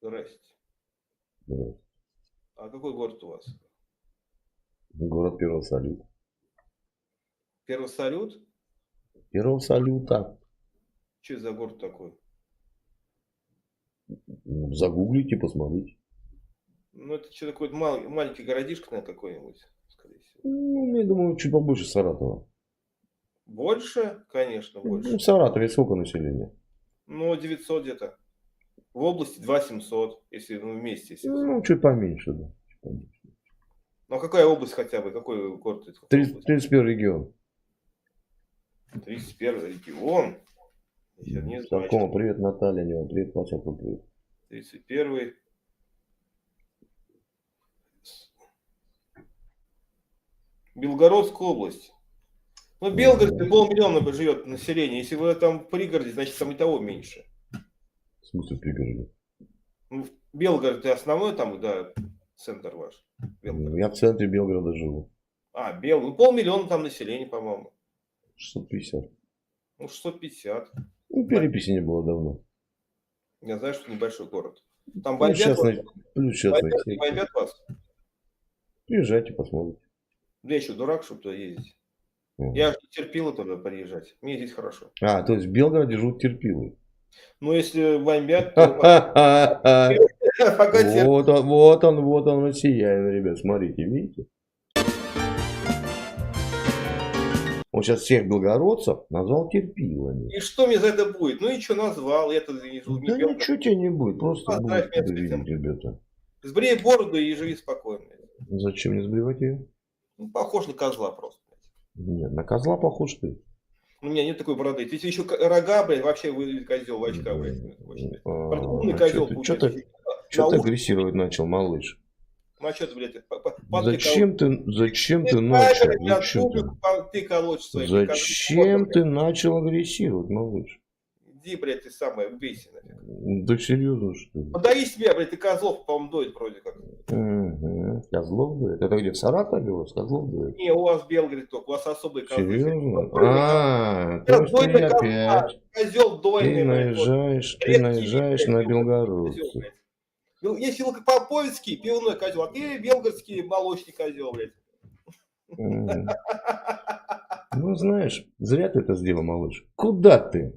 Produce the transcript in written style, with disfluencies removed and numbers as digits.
Здрасте. Да. А какой город у вас? Город первого салюта. Первый салют? Первого салюта. Что это за город такой? Загуглите, посмотрите. Ну, это что такой маленький городишко, наверное, какой-нибудь, скорее всего. Ну, я думаю, чуть побольше Саратова. Больше? Конечно, Ну, больше. в Саратове сколько населения? Ну, 900 где-то. В области 2700, если вместе, если все. Ну, чуть поменьше, да. Чуть поменьше. Ну, а какая область хотя бы? Какой город это? Какая область? 31 регион. 31 регион. Я не знаю. Старкома, привет, Наталья, не привет, Пачаку, привет. 31. Белгородская область. Ну, Белгород 500 000 живет население. Если вы там в пригороде, значит там и того меньше. В смысле пригороде? Ну, Белгород это основной там, да, центр ваш. Белгород. Я в центре Белгорода живу. А, Ну, 500 000 там населения, по-моему. 650. Ну, 650. Ну, переписи не было давно. Я знаю, что небольшой город. Там Плюс бомбят вас? частный Бомбят, сектор. бомбят вас? Приезжайте, посмотрите. Да я еще дурак, чтобы туда ездить. Я же не терпила туда приезжать. Мне здесь хорошо. А, то есть в Белгороде живут терпилы. Ну, если бомбят, то пока терпи. Вот он, россиянин, ребят, смотрите, видите? Он сейчас всех белгородцев назвал терпилами. И что мне за это будет? Ну и что назвал? Я тут не живу, не Да Белгород. ничего тебе не будет, просто Поздравь будет меня с этим. видеть, ребята. Сбрей бороду и живи спокойно. Зачем мне сбривать ее? Ну, похож на козла просто. Нет, на козла похож ты. У меня нет такой бороды. Если еще рога, блядь, вообще выглядит козел в очках, блядь. Умный козел получается. Что ты агрессировать начал, малыш? Ну а что ты, блядь, Зачем ты начал? ты колочь свои. Зачем ты начал агрессировать, малыш? Иди, блядь, ты самое, убейся нафиг. Да серьезно, что ли? Подай себя, блядь, ты козлов, по-моему, доит вроде как. Угу. Козлов дует? Это где, в Саратове у вас Козлов дует? Не, у вас Белгород только, у вас особые козлы. Серьезно? То есть ты опять, Козел дойный, ты наезжаешь на белгородцев. Если Поповицкий пивной козел, а ты белгородский молочный козел, блядь. Ну, знаешь, зря ты это сделал, малыш. Куда ты?